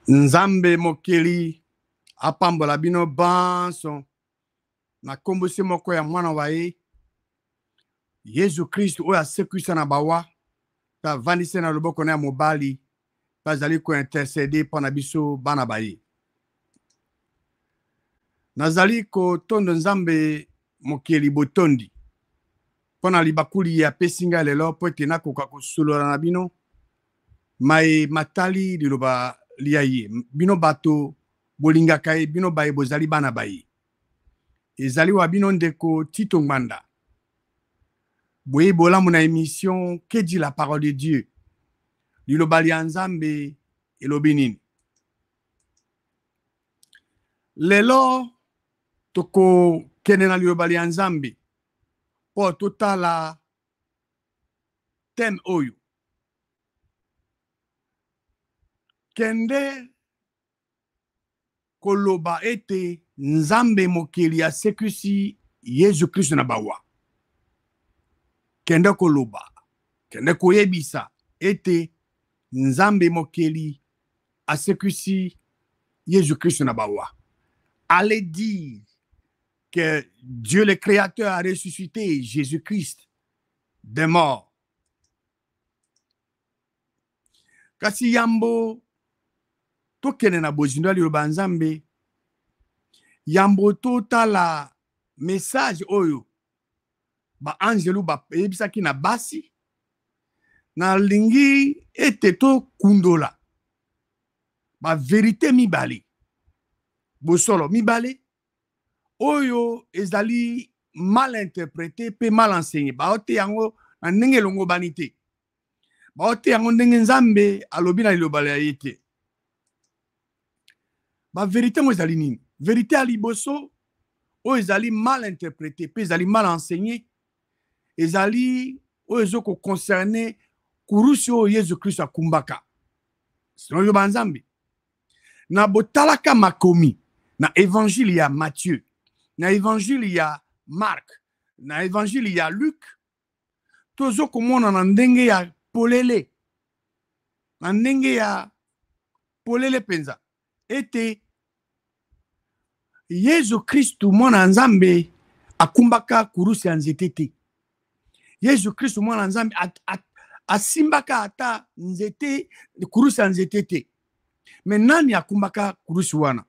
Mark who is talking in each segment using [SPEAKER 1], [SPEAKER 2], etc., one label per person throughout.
[SPEAKER 1] Nzambe mokeli apambola bino banso na kombosi moko ya mwana wa ye Yesu Kristo oyo asekwisa na bawa avandisi na loboko na ya mobali bazali kointercede mpo na biso bana baye. Nazali kotondo Nzambe mokeli botondi mpo na libakuli ya pesi ngai lelo mpo ete nakoka kosolola na bino mai matali liloba lia ye. Bino bato bolingaka ye, bino baye bozali bana baye. Ezali wa bino ndeko Tito Nganda. Boye bolamu na émission Que dit la parole de Dieu? Liloba lia Nzambe elobi nini? Lelo toko kene na liloba lia Nzambe po totala thème oyo. Kende koloba ete Nzambe mokeli asekwisi Yesu Kristo na bawa. Kende koloba, kende koyebisa ete Nzambe mokeli asekwisi Yesu Kristo na bawa. Allez dire que Dieu le Créateur a ressuscité Jésus-Christ des morts. Kasi yambo tokene na bozindo liloba Nzambe, yambo totala message oyo ba angelu ba ebisaki na basi na lingi ete to kundola ba vérité mibale bosolo mibale oyo ezali mal interprété pe mal enseigné ba ote yango na ndenge longo banité ba ote yango ndenge Nzambe alobi na liloba ya yete. Ba vérité mo ezali nini? Vérité a liboso oyo ezali mal interprété pe ezali mal enseigné ezali oyo ezoko concerné kurusi oyo Yesu Kristo akumbaka. Sino yo banzambe na botalaka makomi na évangile ya Matthieu, na évangile ya Marc, na évangile ya Luc, tozo komona na ndenge ya polele, na ndenge ya polele penza ete Yesu Kristo mwana Nzambe akumbaka kurusi ya nzete te. Yesu Kristo mwana Nzambe asimbaka ata nzete kurusi ya nzete te. Me nani akumbaka kurusi wana?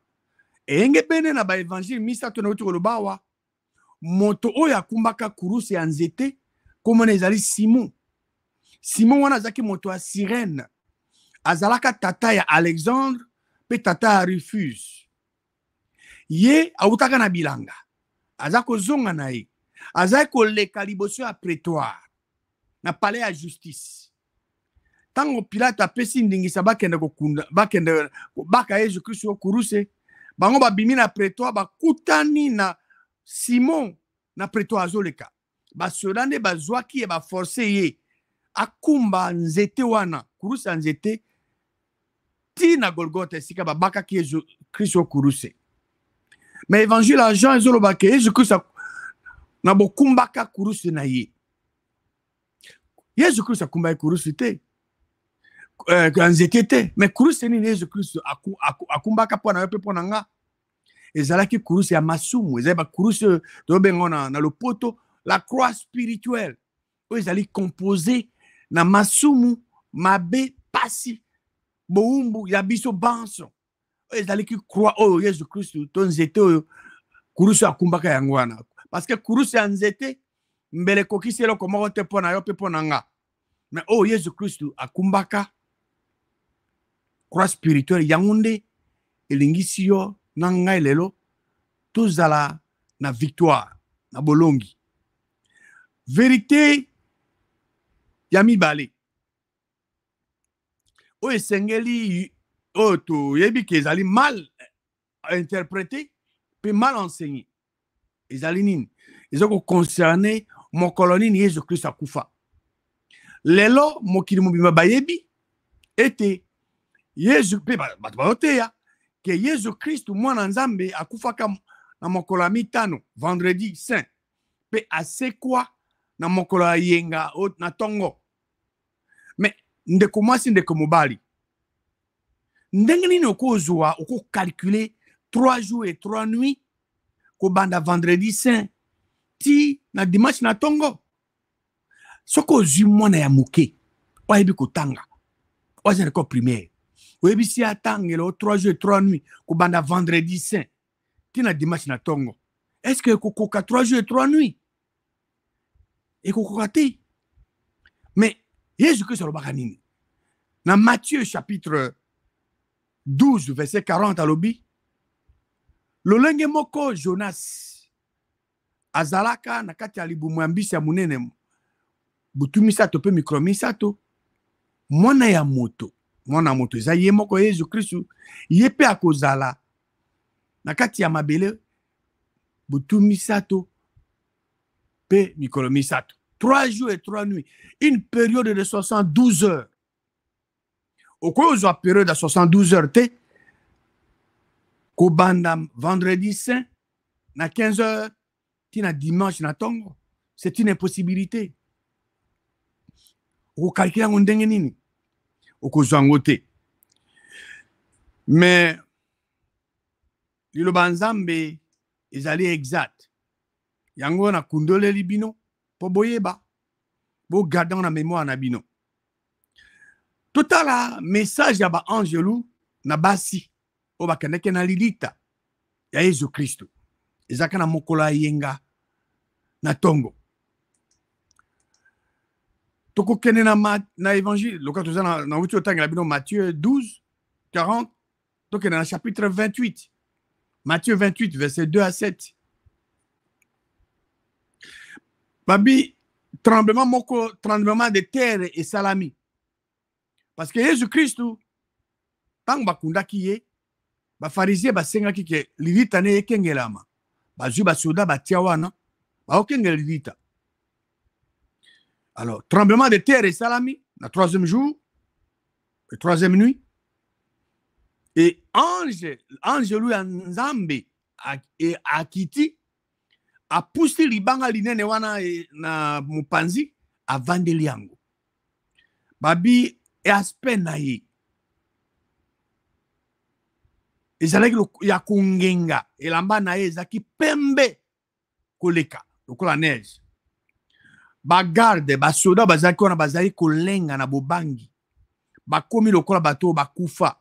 [SPEAKER 1] Enge bene na ba évangile misato na uti kolobawa moto oyo akumbaka kurusi ya nzete komona ezali Simon. Simon wana azaki moto ya Sirène. Azalaka tata ya Alexandre pe tata ya Rufus. Ye autaka na bilanga. Azako zonga na ye. Azaki koleka liboso ya prétoire na palais ya justice. Tango Pilate apesi ndingisa bakende kokunda bakende baka Yesu Kristo kuruse bango babimi na prétoire bakutani na Simon na prétoire azoleka basoda nde bazwaki e baforce ye akumba nzete wana kuruse nzete ti na Golgotha esika babakaki Yesu Kristo kuruse. Mais évangile à Jean ezoloba ke Yesu Kristo na bokumbaka kuruse na ye. Yesu Kristo akumba kuruse te. Nzete te. Mais kuruse ni Yesu Kristo akumbaka po na yo pe po na nga. Ezalaki kuruse ya masumu. Ezali ba kuruse to bengo na lopoto la croix spirituelle. Oyo ezali composé na masumu mabe pasi boumbu ya biso banso. Oyo ezali ki croix oyo Yesu Kristo to nzete oyo kuruse akumbaka yango wana. Parce que kuruse ya nzete mbele kokisi eloko moko te po na yo pe po na nga. Mais oyo Yesu Kristo akumbaka croix spirituelle yango nde elingisi yo na ngai lelo tozala na victoire na bolongi. Vérité ya mibale oyo esengeli oyo toyebi ke ezali mal interprété pe mal enseigné. Ezali nini? Ezoko concerné mokolo nini Yesu Kristo akufa. Lelo mokili mobimba bayebi ete Yesu pe bato baoteya ke Yesu Kristo mwana Nzambe akufaka na mokolo ya mitano vendredi saint pe asekwa na mokolo ya yenga na tongo. Mais ndeko mwasi ndeko mobali ndenge nini okozwa calculer 3 jours et 3 nuits ko banda vendredi saint ti na dimanche na tongo soko ozwi mwana ya moke oyebi kotanga oza école primaire oyebi si atangelo 3 jours et 3 nuits ko banda vendredi saint ti na dimanche na tongo est-ce que kokoka 3 jours et 3 nuits ekokoka te mais Jésus-Christ alobaka nini na Matthieu chapitre 12 verset 40 alobi lolenge moko Jonas azalaka na kati ya libumu ya mbisi ya munene butu misato pe mikro misato mwana ya moto eza ye moko Yesu Kristu ye pe akozala na kati ya mabele butu misato pe mikolo misato 3 jours et 3 nuits une période de 72 heures okozwa période de 72 heures te kobanda vendredi saint na 15 heures tina dimanche na tongo c'est une impossibilité okokalkila ngo ndenge nini okozwa ngo te mais liloba nzambe ezali exact yango na kundoleli bino po boyeba bo garder na mémoire na bino totala message ya ba angelu na basi o bakendeke na lilita ya Yesu Kristo ezaka na mokolo ayenga na tongo tokokende na évangile loka toza na wuti otangela bino Matthieu 12 40 tokende na chapitre 28 Matthieu 28 verset 2 à 7 babi tremblement de terre et salami parce que Jésus Christu tant bakundaki ye bafarisien basengaki ke lilita ne ekengelama bazwi basoda batia wana baokengela lilita alors tremblement de terre et salami na 3e jour et 3e nuit et ange lui ya nzambe akiti apusi libanga linene wana na mupanzi avandeli yango babi e aspect na ye ezalaki ya kungenga elamba na ye ezalaki pembe koleka lokola neige bagarde basoda bazalaki wana bazali kolenga na bobangi bakomi lokola bato bakufa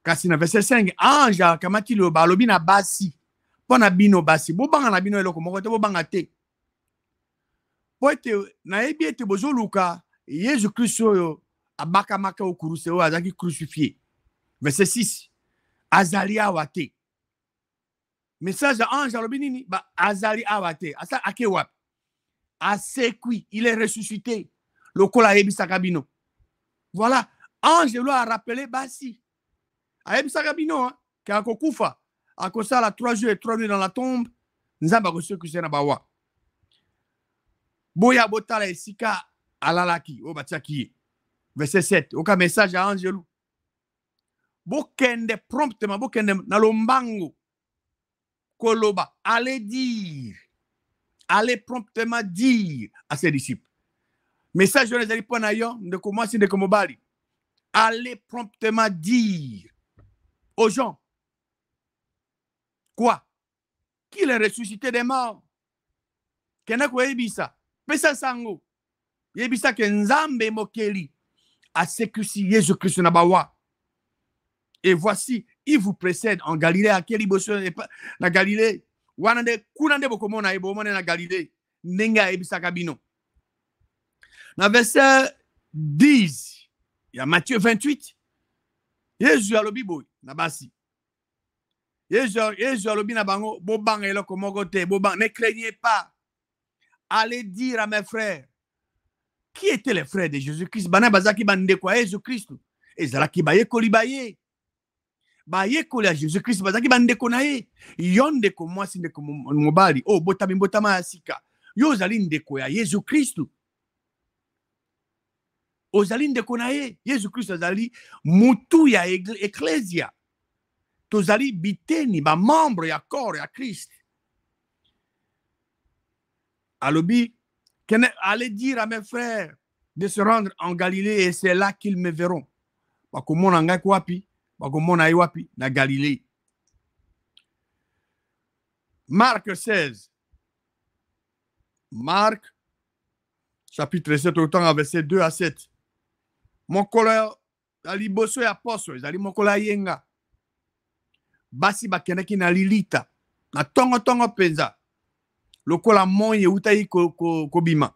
[SPEAKER 1] kasi na verset 5 ange akamati loba alobi na basi mpo na bino basi bobanga na bino eloko moko te bobanga te po ete nayebi ete bozoluka Yesu Kristo oyo abakamaka okuruse oyo azalaki crucifié verset 6 azali awa te message ya ange alobi nini ba azali awa te asa ake wapi asekwi il est ressuscité lokola ayebisaka bino voilà ange lo a rappelé basi ayebisaka bino ke akokufa akosala 3 jours et 3 nuits dans la tombe nzambe akosekwishe na bawa boya botala esika alalaki o batiaki ye verset 7 oka message ya angelu bokende promptement bokende na lombango koloba allez promptement dire à ses disciples message wana ezali mpo na yo ndeko mwasi ndeko mobali allez promptement dire aux gens quoi qu'il est ressuscité des morts kenda koyebisa pesa sango yebisa ke nzambe mokeli asekrisi Yesu Kristo na bawa et voici il vous précède en Galilée akeli boso na Galilée wana nde kuna nde bokomona ye bomone na Galilée ndenge ayebisaka bino na verset 10 ya Matthieu 28 Yesu alobi boy na basi Yesu alobi na bango bobanga eloko moko te bobanga ne craignez pas allez dire à mes frères qui étaient les frères de Jésus-Christ bana bazaki bande kwa Jésus-Christ ezalaki bayekoli baye bayekoli ya Jésus-Christ bazaki bande ko na ye yo ndeko mwasi ndeko mobali o botami mbotama ya sika yo ozali ndeko ya Jésus-Christ ozali ndeko na ye Jésus-Christ azali mutu ya ecclesia tozali biteni ba membre ya corps ya Christ alobi allez dire à mes frères de se rendre en Galilée et c'est là qu'ils me verront bakomona ngai wapi, bakomona ye wapi na Galilée. Marc 16. Marc, chapitre 7, autant verset 2 à 7. Mokolo ya liboso ya poso, ezali mokolo ya yenga. Basi bakendaki na lilita, na tongo penza. Lokola moye eutai kobima.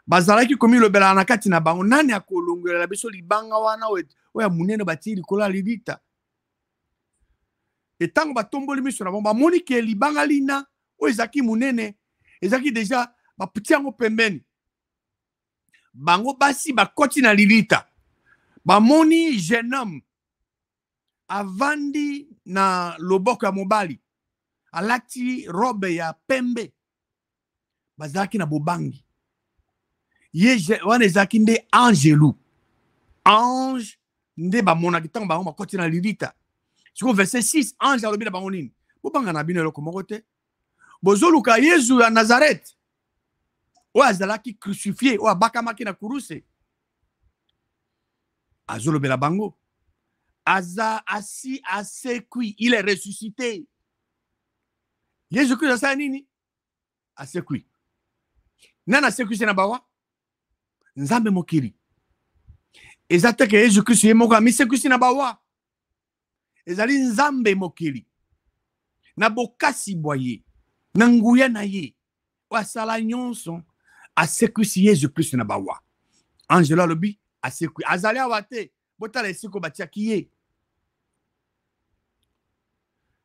[SPEAKER 1] Bazalaki komi lobela na kati na bango, nani akolongela biso libanga wana oya munene bati likola lilita. Etango batomboli miso na bango, bamoni ke libanga lina oyo ezaki munene, ezaki deja baputi yango pembeni. Bango basi bakoti na lilita. Bamoni jeune homme avandi na loboko ya mobali. Alati robe ya pembe. Bazalaki na bobangi. Wana ezalaki nde angelu. Ange nde bamonaki ntango bango bakoti na lilita. Siko verset 6, ange alobi na bango nini? Bobanga na bino eloko moko te. Bozoluka Yesu ya Nazareth. Oyo azalaki crucifié, oyo abakamaki na kuruse. Azolobela bango. Aza assis asekui, il est ressuscité. Jésus-Christ asala nini? Asekui. Nana asekui se na bawa? Nzambe mokili. Ezate ke Jésus-Christ ye moko amisekui na bawa. Ezali nzambe mokili. Na bokasi boye. Na nguya na ye. Wasala nyonso. Asekui Jésus-Christ na bawa. Angela lobi asekui. Azali awate. Botala esiko batiaki ye.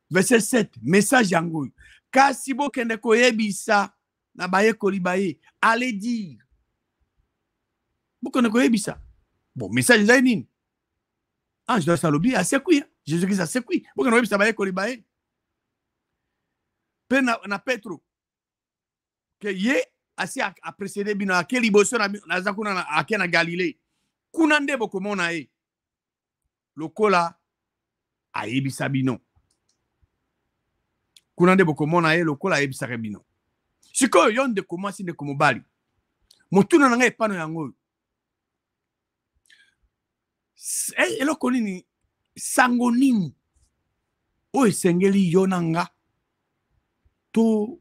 [SPEAKER 1] Verset 7. Message yango. Kasi bokende koyebisa na baye kolibaye. Allez dire. Bokende koyebisa. Bon, message ezali nini? Angela salobi asekui. Jésus-Christ asekui. Bokende koyebisa baye kolibaye. Pe na Petro. Que ye asi a précédé bino ake liboso na zakuna na ake na Galilée. Kuna nde bokomona ye. Lokola ayebisa bino. Kuna nde bokomona ye lokola ayebisa bino. Sikoyo yon de komasi nde komobali. Motuna na ngai epano yango. Eloko nini sango nini oyo esengeli yo na nga to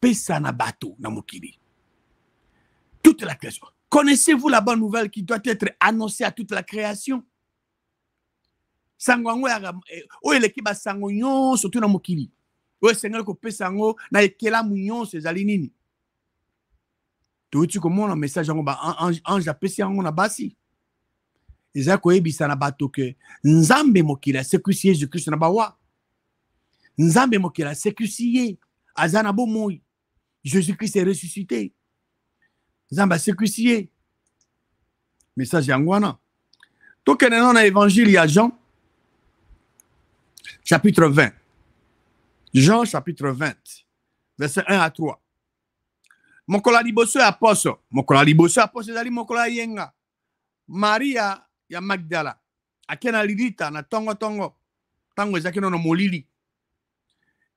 [SPEAKER 1] pesa na bato na mokili. Toute la création. Connaissez-vous la bonne nouvelle qui doit être annoncée à toute la création? Sango yango oyo eleki basango nyonso to na mokili. Oyo esengeli kopesa yango na ekelamu nyonso ezali nini? Touti komona message yango ba ange apesi yango na basi. Ezali koyebisa na bato ke nzambe mokili asekisi Jésus-Christ na bawa. Nzambe mokili asekisi ye. Aza na bomoi. Jésus-Christ est ressuscité. Nzambe asekisi ye. Message yango wana. Tokende na évangile ya Jean chapitre 20. Jean chapitre 20 verset 1 à 3. Mokola liboso ya poso. Mokola liboso ya poso ezali mokola yenga. Maria ya Magdala akena lilita na tongo tango ezaki na molili.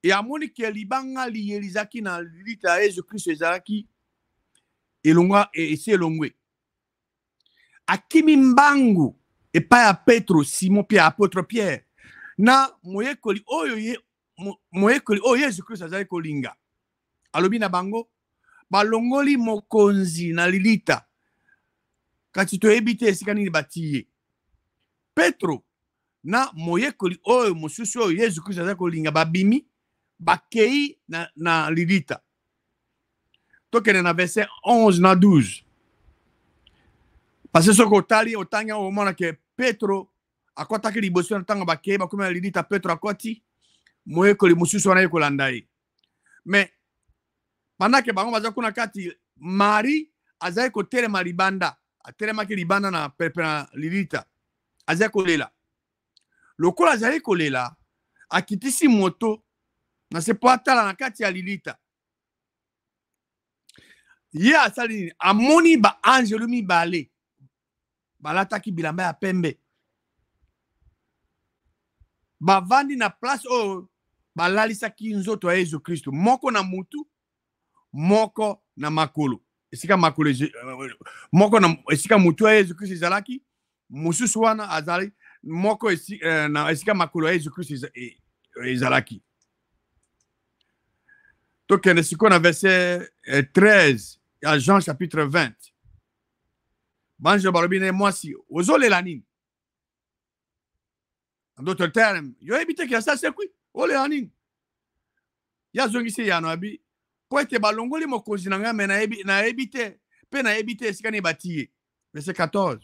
[SPEAKER 1] Et amoni ke libanga liyelizaki na lilita Jésus-Christ ezalaki elongwa esi elongwe. Akimi mbangu epai ya Petro, Simon pia apôtre Pierre na moyekoli oyo Jésus-Christ azali kolinga. Alobi na bango balongoli mokonzi na lilita. Kati toyebi te esika nini batiye. Petro na moyekoli oyo mosusu oyo Jésus-Christ azali kolinga babimi bakei na lilita. Tokene na verset 11 na 12. Parce que soko otali otanga omona ke Petro akotaki liboso na tanga bakei bakumi na lilita. Petro akoti moyekoli mosusu wana yekolanda ye. Mais pendant que bango baza kuna kati Marie azali kotelema libanda. Atelemaki libanda na pepe na lilita. Azali kolela. Lokola azali kolela akitisi moto na sepo atala na kati ya lilita. Ye asali amoni ba angelu mibale balataki bilamba ya pembe. Bavandi na place oyo balalisaki nzoto ya Yesu Kristo. Moko na mutu, moko na makolo. Esika makolo moko na esika mutu ya Yesu Kristo ezalaki, mosusu wana azali moko na esika makolo ya Yesu Kristo ezalaki. Tokende sikoyo na verset 13 ya Jean chapitre 20. Banjo balobi na mwasi ozolela nini? En d'autres termes, yoyebi te ke asa sekwi olela nini? Ya zongisi ya no abi po ete balongoli mokonzi na ngai me nayebi te pe nayebi te esika ni batie. Verset 14.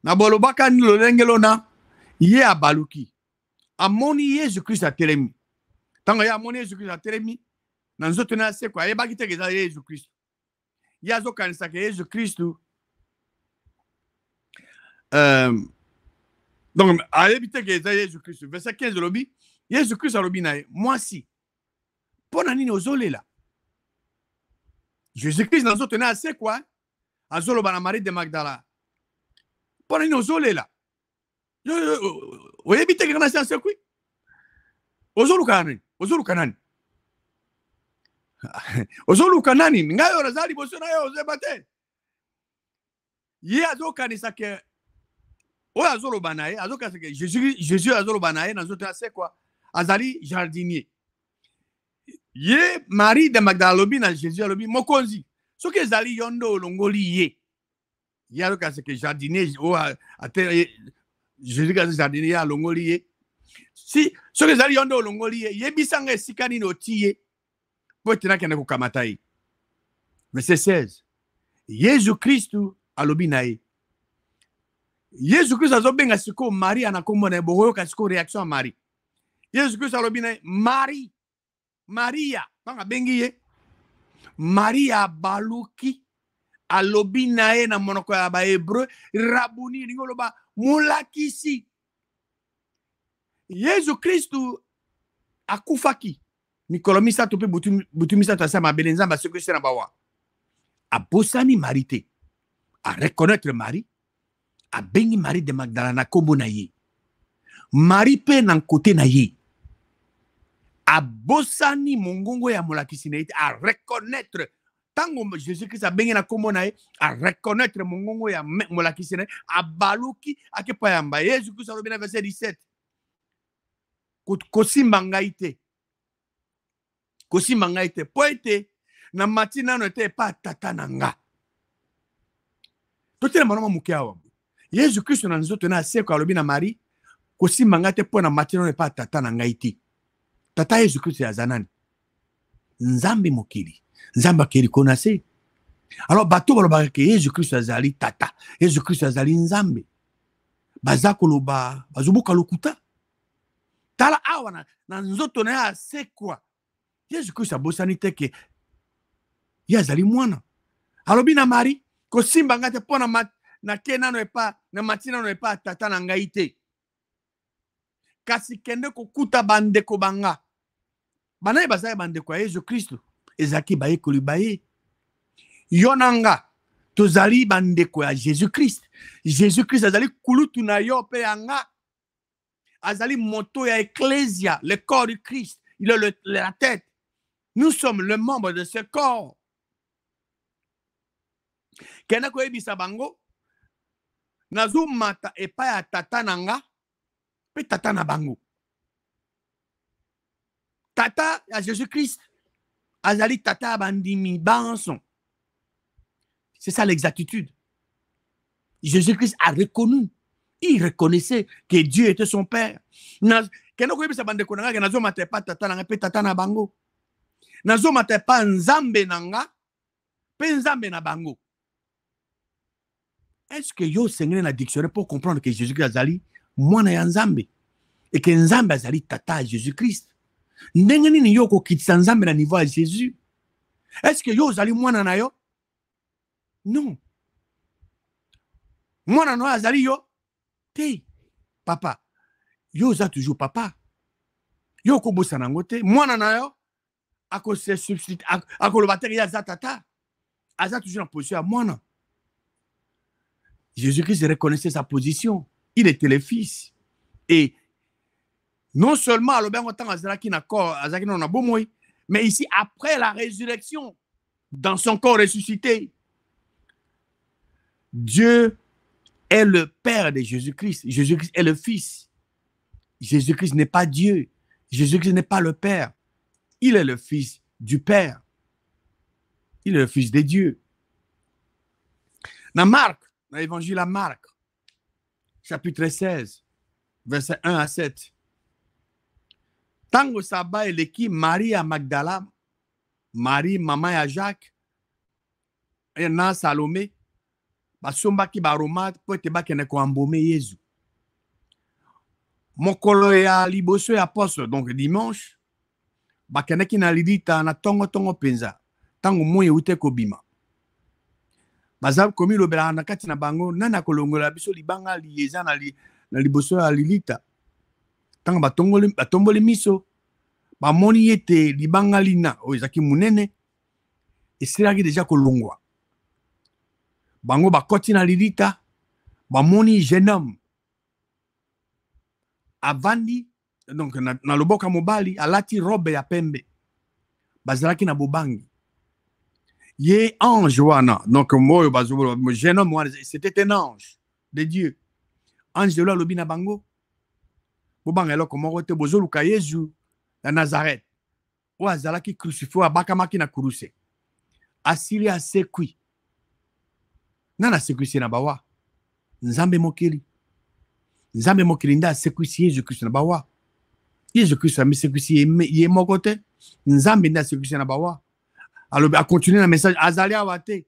[SPEAKER 1] Na bolobaka ni lolenge lona ye abaluki amoni Yesu Kristo atelemi. Tango ye amoni Yesu Kristo atelemi na nzoto na sekwa ayebaki te ke eza Yesu Kristo. Ye azokanisa ke Yesu Kristo donc ayebi te ke eza Yesu Kristo. Verset 15 lobi Yesu Kristo alobi na ye mwasi pona nini ozolela? Jésus Christ na nzoto na sekwa azoloba na Marie de Magdala pona nini ozolela? Oyebi te ke kana sa sekwi ozoluka nani? Ozoluka nani? Ozoluka nani? Ngai ora zali boso na yo ozeba te. Ye azokanisa ke oyo azoloba na ye azokanisa ke Jésus azoloba na ye na nzoto na sekwa azali jardinier. Ye Marie de Magdala alobi na Jésus alobi mokonzi soki ezali yo nde olongoli ye. Ye azokanisa ke jardinier Jésus kaza jardinier ye alongoli ye. Si soki ezali yo nde olongoli ye yebisanga esika nini oti ye po ete nakende kokamata ye. Verset 16. Yesu Kristo alobi na ye. Yesu Kristo azobenga sikoyo Marie na kombo na ye bokoyoka sikoyo réaction ya Marie. Yesu Kristo alobi na ye Marie. Maria tanga bengi ye Maria baluki alobi na ye na monoko ya bahébreu rabuni lingo loba mulakisi. Yesu Kristo akufaki mikolo misato pe butu misato asama belenza soko sena bawa abosani Marie te a reconnaître Marie a bengi Marie de Magdala na kombo na ye Marie pe na kote na ye abosani mongongo ya mulakisi na ye a reconnaître tango Jésus Christ a bengi na kombo na ye a reconnaître mongongo ya mulakisi na ye abaluki akepa yamba. Yesu Christ alobi na verset 17 kosimba ngai te. Kosimba ngai te po ete na mati nano ete epa tata na nga. Totele manoma muke awa. Yesu Kristo na nzoto na seko alobi na Marie kosimba ngai te po na mati nano epa tata na ngai te. Tata Yesu Kristo ya zanani Nzambe mokili. Nzambe akeli konase. Alors bato balobaka ke Yesu Kristo azali tata. Yesu Kristo azali Nzambe. Baza koloba bazobuka lokuta. Tala awa na nzoto na ya sekwa. Yesu Kristo abosani te ke ye azali mwana. Alobi na Marie kosimba ngai te po na ke nano epa na mati nano epa tata na ngai te. Kasi kende kokuta bandeko banga. Banaye bazali bandeko ya Yesu Kristo. Ezaki baye kolibaye. Yonanga tozali bandeko ya Jésus Christ. Jésus Christ azali kulutu na yo pe yanga. Azali moto ya ecclésia, le corps du Christ. Il est la tête. Nous sommes le membre de ce corps. Kena ko ebisa bango nazumata epa ya tata nanga pe tata na bango. Tata ya Jésus Christ azali tata bandimi banson. C'est ça l'exactitude. Jésus Christ a reconnu. Il reconnaissait que Dieu était son père. Kena ko ebisa bandeko nanga nazumata epa tata nanga pe tata na bango. Nazomata epa nzambe nanga pe nzambe na bango. Est-ce que yo sengene na dictionnaire pour comprendre que Jésus-Christ azali mwana ya nzambe et que nzambe azali tata ya Jésus-Christ? Ndenge nini yo kokitisa nzambe na niveau ya Jésus? Est-ce que yo azali mwana na yo? Non. Mwana na yo azali yo? Te. Papa. Yo za toujours papa. Yo kobosa nango te. Mwana na yo ako se substitue ako lo bateri ya za tata. Aza toujours en position à mwana. Jésus-Christ reconnaissait sa position. Il était le fils. Et non seulement mais ici, après la résurrection, dans son corps ressuscité, Dieu est le Père de Jésus-Christ. Jésus-Christ est le Fils. Jésus-Christ n'est pas Dieu. Jésus-Christ n'est pas le Père. Il est le Fils du Père. Il est le Fils de Dieu. Dans Marc, dans l'évangile à Marc, chapitre 16, verset 1 à 7. Tango Saba eleki Marie à Magdala, Marie, maman à Jacques, et na Salomé, basomba ki baroma po te bakene ko ambome Yesu. Mokolo ya liboso ya apostle, donc dimanche, bakene ki na lidita na tongo penza, tango moye ute ko bima. Bazab komi lobela na kati na bango, nana kolongola biso libanga liyeza na liboso ya lilita. Tango batomboli miso, bamoni yete libanga lina, oizaki munene, esilaki deja kolongwa. Bango bakoti na lilita, bamoni jeune homme. Avandi, donc na loboka mobali, alati robe ya pembe. Bazalaki na bobangi. Ye ange wana, donc moi, jeune homme, c'était un ange de Dieu. Ange de loi lobi na bango. Bobanga eloko moko te bozoluka Yesu na Nazareth. O azalaki crucifié abakamaki na kuruse. Asili asekwi. Nana sekwisi na bawa. Nzambe mokili. Nzambe mokili nda sekwisi Yesu Kristo na bawa. Yesu Kristo a mis sekwisi ye moko te. Nzambe nda sekwisi na bawa. Alors a continuer na message azali awate.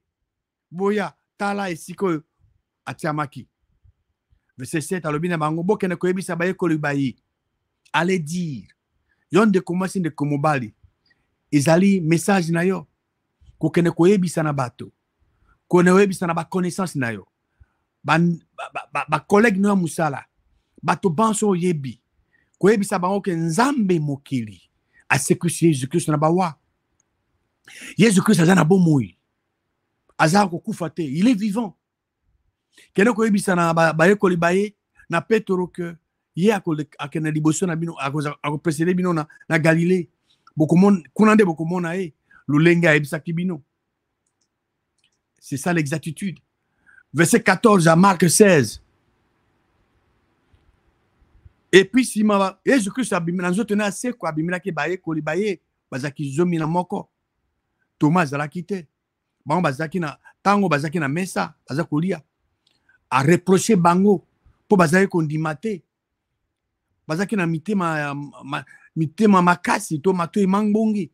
[SPEAKER 1] Boya tala esiko atiamaki. Verset 7, alobi na bango bokene koyebisa bayekoli bayi. Allez dire. Yon de komasi de komobali. Ezali message na yo. Kokene koyebisa na bato. Kone koyebisa na ba connaissance na yo. Ba collègue no musala. Bato banso yebi. Koyebisa bango ke nzambe mokili. Asekwisi Jésus Christ na bawa. Jésus Christ azana bomoi. Azar kokufa te. Il est vivant. Kene koyebisa na bayekoli baye na Petro ke ye akene liboso na bino akopesele bino na Galilée bokomon kunande bokomona e lulenga ebisaki bino. C'est ça l'exactitude. Verset 14 à Marc 16. Et puis si ma Jésus-Christ abimina nzotena se ko abimina ke bayekoli baye bazaki zomi na moko. Thomas azalaki te. Bango bazaki na tango bazaki na mesa bazakolia. A reprocher bango po bazali kondima te. Bazaki na mitema makasi to mato emangbongi.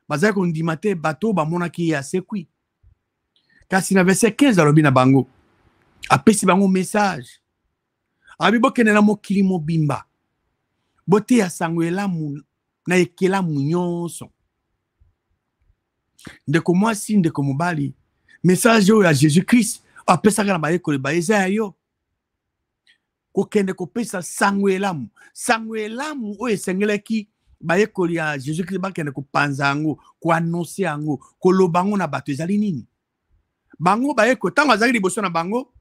[SPEAKER 1] Bazali kondima te bato bamonaki ya sekwi. Kasi na verset 15 alobi na bango. Apesi bango message. Abi bokene na mokili mobimba. Bote ya sango elamu na ekelamu nyonso. Ndeko mwasi ndeko mobali. Message yo ya Jésus-Christ. Apesaka na bayekoli bayeza yo. Kokende kopesa sango elamu. Sango elamu o esengeleki bayekoli ya Jésus-Christ bakende kopanza yango, koannonce yango, koloba yango na bato ezali nini. Bango bayeko tango azali liboso na bango,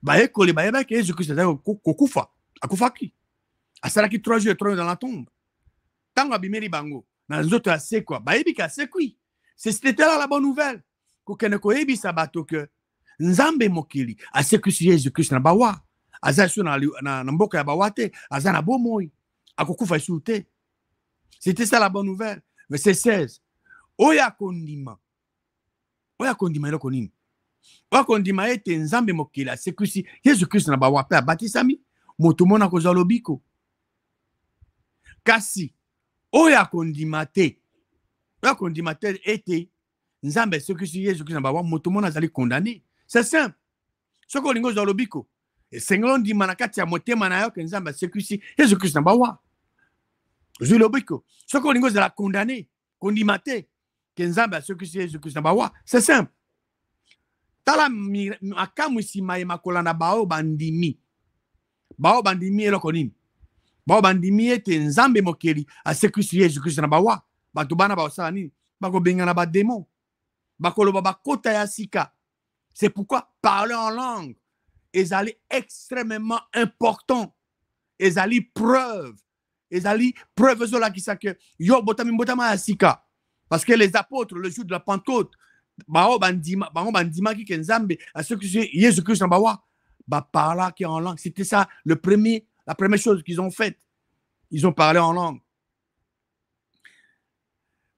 [SPEAKER 1] bayekoli bayebaki Jésus-Christ azali kokufa, akufaki. Asalaki 3 jours et 3 nuits dans la tombe. Tango abimeli bango, na nzoto ya sekwa, bayebiki asekwi. C'était là la bonne nouvelle. Kokende koyebisa bato ke nzambe mokili asekwisi Jésus-Christ na bawa. Aza su na mboka ya bawate, aza na bomoi. Akokufa su te. C'était ça la bonne nouvelle. Verset 16. Oya kondima. Oya kondima eloko nini? Oya kondima ete nzambe mokili asekwisi Jésus-Christ na bawa pe abatisami. Moto mona kozwa lobiko. Kasi oya kondima te. Oya kondima te ete nzambe asekwisi Jésus-Christ na bawa moto mona azali condamné. C'est simple. Soko lingo za lobiko. Et sengolo ndima na kati ya motema na yo ke nzambe asekwisi Jésus-Christ na bawa. Zui lobiko. Soko lingo za la condamné, kondima te ke nzambe asekwisi Jésus-Christ na bawa. C'est simple. Tala makamu sima makola na bao bandimi. Bao bandimi eloko nini? Bao bandimi ete nzambe mokeli asekwisi Jésus-Christ na bawa. Bato bana baosala nini? Bako benga na ba démon. Bakoloba bakota ya sika. C'est pourquoi parler en langue est extrêmement important. Ezali preuve. Ezali preuve zola qui sa que yo botama asika. Parce que les apôtres le jour de la Pentecôte, bao bandima ki kenzambe à ceux que Jésus Christ en bawa parler qui en langue. C'était ça la première chose qu'ils ont faite. Ils ont parlé en langue.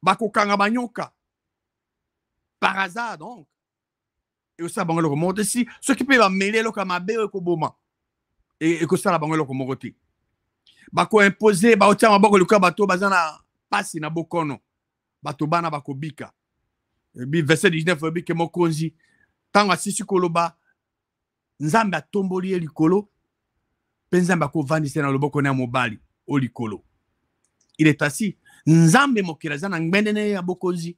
[SPEAKER 1] Bakokanga banyoka. Par hasard, donc. Et ça, bango le remonte ici. Ce qui peut mêler le kamabe et koboma. Et que ça, la bango le remonte. Bako imposer, ba otia maboko le ka bato bazana pasi na bokono. Bato bana bako bika. Et verset 19, bi ke mokonzi. Tanga sisi koloba. Nzambe atomboli e likolo. Penzambe ako vandise na loboko na mobali. O likolo. Il est assis. Nzambe mokiraza na ngbendene ya bokonzi.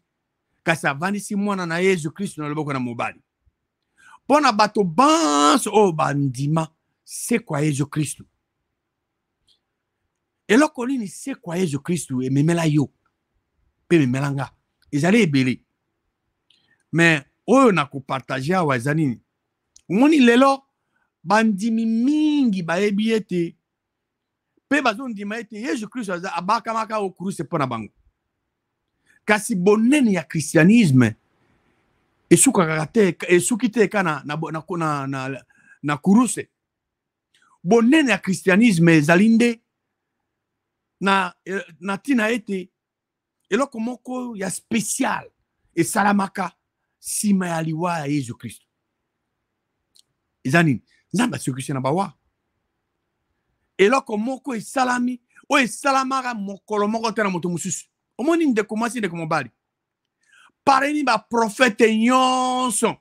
[SPEAKER 1] Kasi avandisi mwana na Yesu Kristo na loboko na mobali. Pona bato banso o bandima. C'est quoi Yesu Kristo? Et là, quand on sait quoi Jésus Christ et me mela yo, pe me melanga, ils allaient ébélé. Mais on a ko partager à wazani. On y lelo bandimi mingi ba ebiete. Pe bazon di maete Jésus Christ abaka maka au cruce pona bango. Kasi bonene ya christianisme et suka karate et sukite kana na cruce. Bonene ya christianisme zalinde na tina ete eloko moko ya spécial et salamaka sima ya liwa ya Yesu Kristo. Izani nzamba sokisi na bawa eloko moko e salami o e salamaka mokolo moko tena moto mususu omoni nde komasi de komobali pareni ba prophète nyonso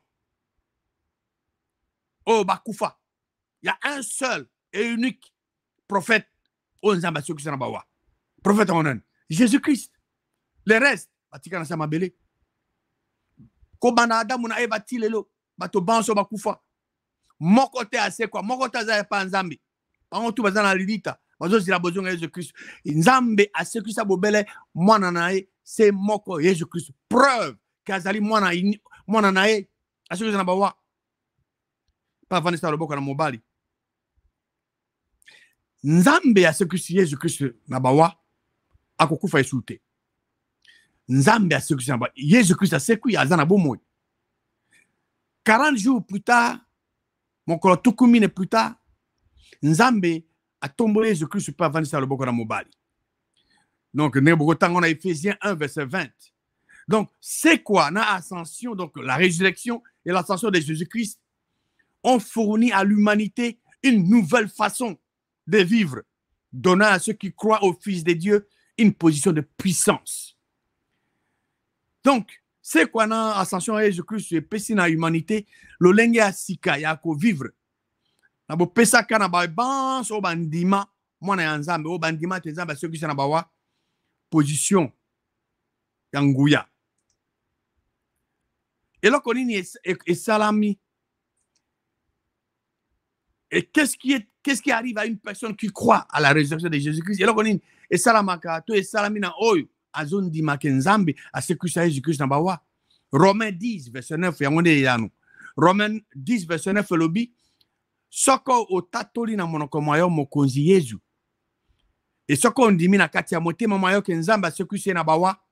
[SPEAKER 1] o bakufa. Il y a un seul et unique prophète o nzamba sokisi na bawa. Prophète onen Jésus-Christ. Le reste batika na sama bele ko bana adamu na eba tilelo bato banso bakufa moko te ase kwa moko ta za pa nzambe bango tu bazana lilita bazo zila bozonga Jésus-Christ nzambe ase Christ bobele mwana nae c'est moko Jésus-Christ preuve kazali mwana nae ase Christ na bawa pa vanessa loboko na mobali nzambe ase Christ Jésus-Christ na bawa akokufa esulte. Nzambe a sécurisé. Jésus-Christ a sécurisé azana bomoi. 40 jours plus tard, mon corps tout combine plus tard, Nzambe a tombé Jésus-Christ pour avancer le boko na mobali. Donc, on a Ephésiens 1, verset 20. Donc, c'est quoi na ascension, donc la résurrection et l'ascension de Jésus-Christ ont fourni à l'humanité une nouvelle façon de vivre, donnant à ceux qui croient au Fils de Dieu une position de puissance. Donc, c'est quoi dans l'ascension de Jésus-Christ et pesi na humanité, le lenge a sika ya ko vivre. Na bo pesa kana ba banso o bandima, mwana ya nzambe o bandima te nzambe ceux qui na bawa position ya nguya. Et là konini est salami. Et qu'est-ce qui arrive à une personne qui croit à la résurrection de Jésus-Christ? Et là konini est salamaka to est salami na oyo. Azon di makenzambi a sécurisé Jésus-Christ na bawa. Romains 10 verset 9 yangonde yanu. Romains 10 verset 9 lobi soko otatoli na monoko mayo mokonzi Yesu. Et soko ondimi na kati ya motema mayo kenzamba a sécurisé na bawa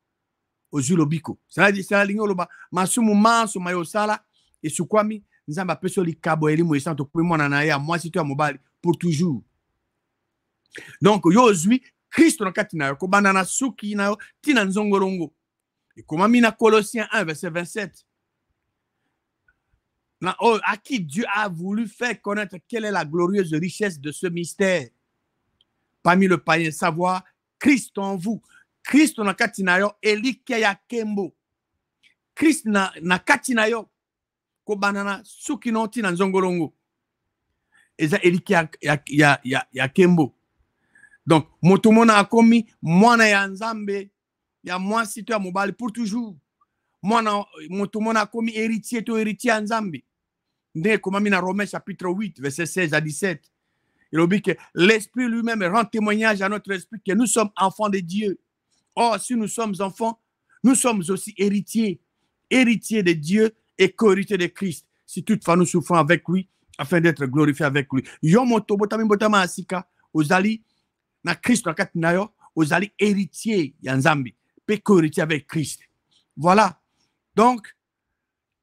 [SPEAKER 1] ozulobiko. Ça dit ça lingo loba masumu manso mayo sala et sukwami nzamba peso likabo elimu esanto kwa mwana na ya mwasi to ya mobali pour toujours. Donc yozui Christ na kati na yo ko banda na suki na yo tina nzongolongo. Et comme mina Colossiens 1 verset 27. À qui Dieu a voulu faire connaître quelle est la glorieuse richesse de ce mystère parmi le païen, savoir Christ en vous. Christ na kati na yo elike ya kembo. Christ na kati na yo ko banda na suki no tina nzongolongo. Eza elike ya kembo. Donc, motomona a commis mwana ya nzambe ya mwasi to ya mobali pour toujours. Mwana motomona a commis héritier to héritier ya nzambe. Nde komami na Romains chapitre 8 verset 16 à 17. Il dit que l'esprit lui-même rend témoignage à notre esprit que nous sommes enfants de Dieu. Or, si nous sommes enfants, nous sommes aussi héritiers, héritiers de Dieu et co-héritiers de Christ. Si toutefois nous souffrons avec lui afin d'être glorifiés avec lui. Yo moto botami botama asika ozali na Christ na kati na yo ozali héritier ya nzambi pe co-héritier avec Christ. Voilà. Donc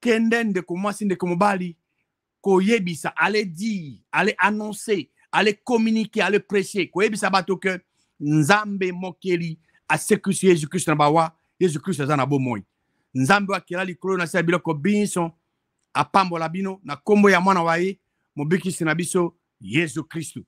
[SPEAKER 1] kenden de komasi de komobali koyebisa, allez dire, allez annoncer, allez communiquer, allez prêcher, koyebisa bato que nzambe mokeli a sécurité Jésus Christ na bawa, Jésus Christ azana bomoi. Nzambe wa kila likolo na sabila ko binso apambola bino na kombo ya mwana waye mobikisi na biso Yesu Kristu.